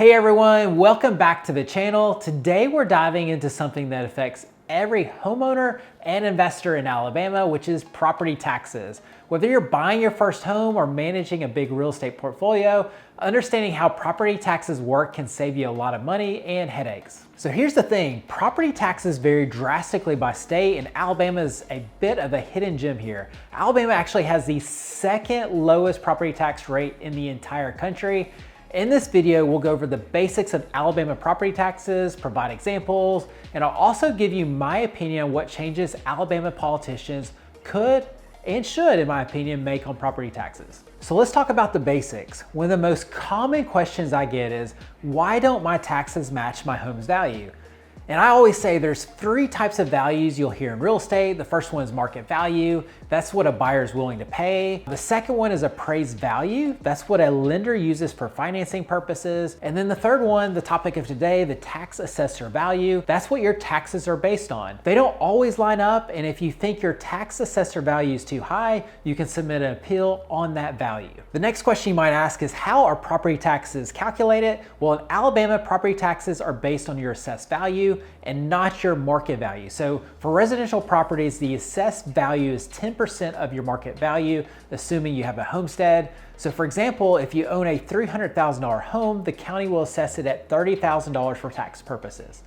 Hey everyone, welcome back to the channel. Today we're diving into something that affects every homeowner and investor in Alabama, which is property taxes. Whether you're buying your first home or managing a big real estate portfolio, understanding how property taxes work can save you a lot of money and headaches. So here's the thing, property taxes vary drastically by state, and Alabama is a bit of a hidden gem here. Alabama actually has the second lowest property tax rate in the entire country. In this video, we'll go over the basics of Alabama property taxes, provide examples, and I'll also give you my opinion on what changes Alabama politicians could and should, in my opinion, make on property taxes. So let's talk about the basics. One of the most common questions I get is, why don't my taxes match my home's value? And I always say there's three types of values you'll hear in real estate. The first one is market value. That's what a buyer is willing to pay. The second one is appraised value. That's what a lender uses for financing purposes. And then the third one, the topic of today, the tax assessor value. That's what your taxes are based on. They don't always line up, and if you think your tax assessor value is too high, you can submit an appeal on that value. The next question you might ask is, how are property taxes calculated? Well, in Alabama, property taxes are based on your assessed value and not your market value. So for residential properties, the assessed value is 10% of your market value, assuming you have a homestead. So for example, if you own a $300,000 home, the county will assess it at $30,000 for tax purposes.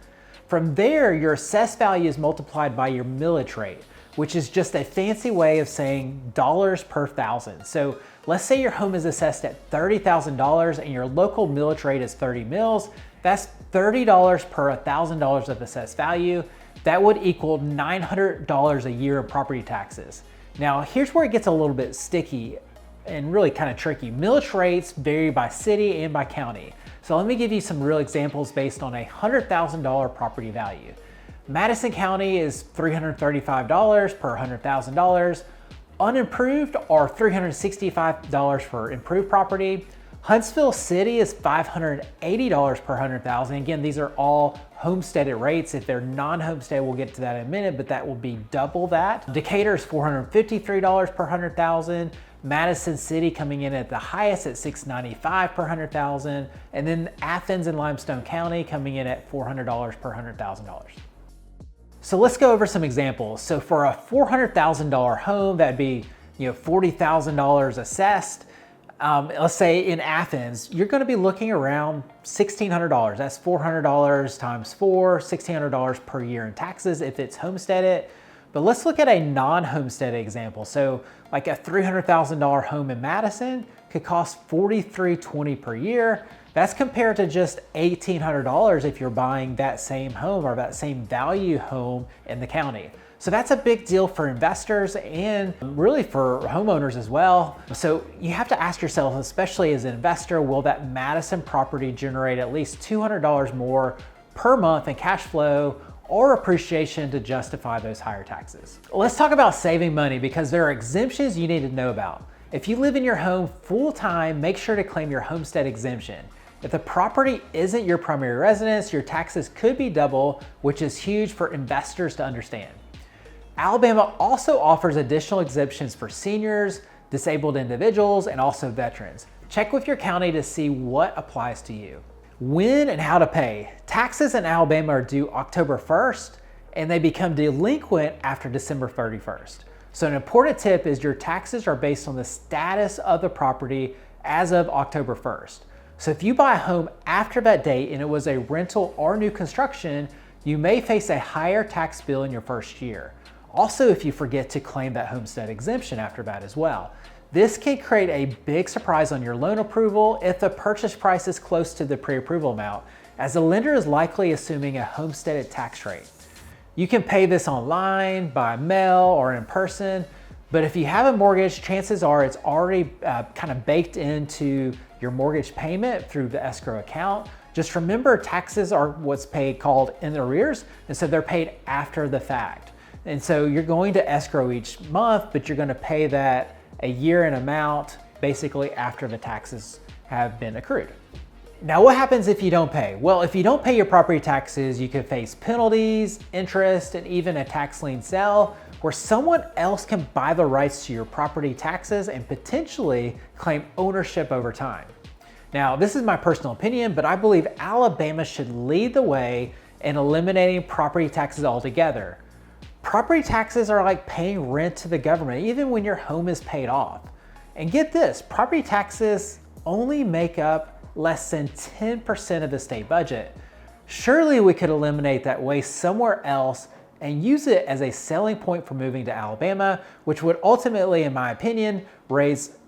From there, your assessed value is multiplied by your millage rate, which is just a fancy way of saying dollars per thousand. So let's say your home is assessed at $30,000 and your local millage rate is 30 mils. That's $30 per $1,000 of assessed value. That would equal $900 a year of property taxes. Now, here's where it gets a little bit sticky and really kind of tricky. Millage rates vary by city and by county. So let me give you some real examples based on a $100,000 property value. Madison County is $335 per $100,000. Unimproved are $365 for improved property. Huntsville City is $580 per $100,000. Again, these are all homesteaded rates. If they're non-homestead, we'll get to that in a minute, but that will be double that. Decatur is $453 per $100,000. Madison City coming in at the highest at $695 per $100,000. And then Athens and Limestone County coming in at $400 per $100,000. So let's go over some examples. So for a $400,000 home, that'd be $40,000 assessed. Let's say in Athens, you're going to be looking around $1,600. That's $400 times 4, $1,600 per year in taxes if it's homesteaded. But let's look at a non-homestead example. So like a $300,000 home in Madison could cost $4,320 per year. That's compared to just $1,800 if you're buying that same home or that same value home in the county. So that's a big deal for investors and really for homeowners as well. So you have to ask yourself, especially as an investor, will that Madison property generate at least $200 more per month in cash flow or appreciation to justify those higher taxes? Let's talk about saving money, because there are exemptions you need to know about. If you live in your home full time, make sure to claim your homestead exemption. If the property isn't your primary residence, your taxes could be double, which is huge for investors to understand. Alabama also offers additional exemptions for seniors, disabled individuals, and also veterans. Check with your county to see what applies to you. When and how to pay. Taxes in Alabama are due October 1st, and they become delinquent after December 31st. So an important tip is your taxes are based on the status of the property as of October 1st. So if you buy a home after that date and it was a rental or new construction, you may face a higher tax bill in your first year. Also, if you forget to claim that homestead exemption after that as well. This can create a big surprise on your loan approval if the purchase price is close to the pre-approval amount, as the lender is likely assuming a homesteaded tax rate. You can pay this online, by mail, or in person, but if you have a mortgage, chances are it's already kind of baked into your mortgage payment through the escrow account. Just remember, taxes are what's paid called in arrears, and so they're paid after the fact. And so you're going to escrow each month, but you're going to pay that a year in amount basically after the taxes have been accrued. Now, what happens if you don't pay? Well, if you don't pay your property taxes, you could face penalties, interest, and even a tax lien sale, where someone else can buy the rights to your property taxes and potentially claim ownership over time. Now, this is my personal opinion, but I believe Alabama should lead the way in eliminating property taxes altogether. Property taxes are like paying rent to the government, even when your home is paid off. And get this, property taxes only make up less than 10% of the state budget. Surely we could eliminate that waste somewhere else and use it as a selling point for moving to Alabama, which would ultimately, in my opinion, raise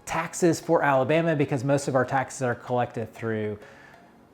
taxes for Alabama because most of our taxes are collected through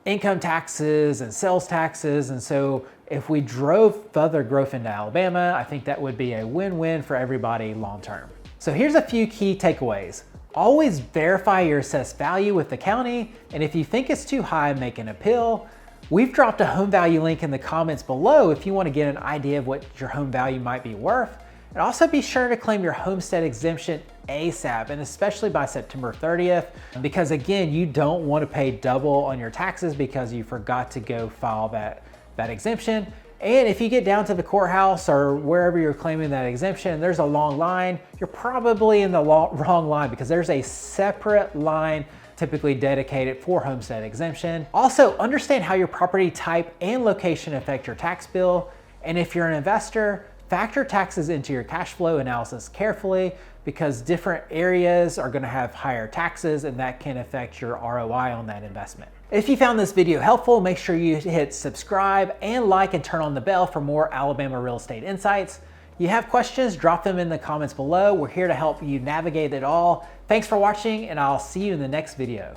income taxes and sales taxes. And so if we drove further growth into Alabama, I think that would be a win-win for everybody long-term. So here's a few key takeaways. Always verify your assessed value with the county. And if you think it's too high, make an appeal. We've dropped a home value link in the comments below if you want to get an idea of what your home value might be worth. And also be sure to claim your homestead exemption ASAP, and especially by September 30th, because again, you don't want to pay double on your taxes because you forgot to go file that exemption. And if you get down to the courthouse or wherever you're claiming that exemption, and there's a long line, you're probably in the wrong line because there's a separate line typically dedicated for homestead exemption. Also, understand how your property type and location affect your tax bill. And if you're an investor, factor taxes into your cash flow analysis carefully because different areas are going to have higher taxes and that can affect your ROI on that investment. If you found this video helpful, make sure you hit subscribe and like and turn on the bell for more Alabama real estate insights. You have questions, drop them in the comments below. We're here to help you navigate it all. Thanks for watching, and I'll see you in the next video.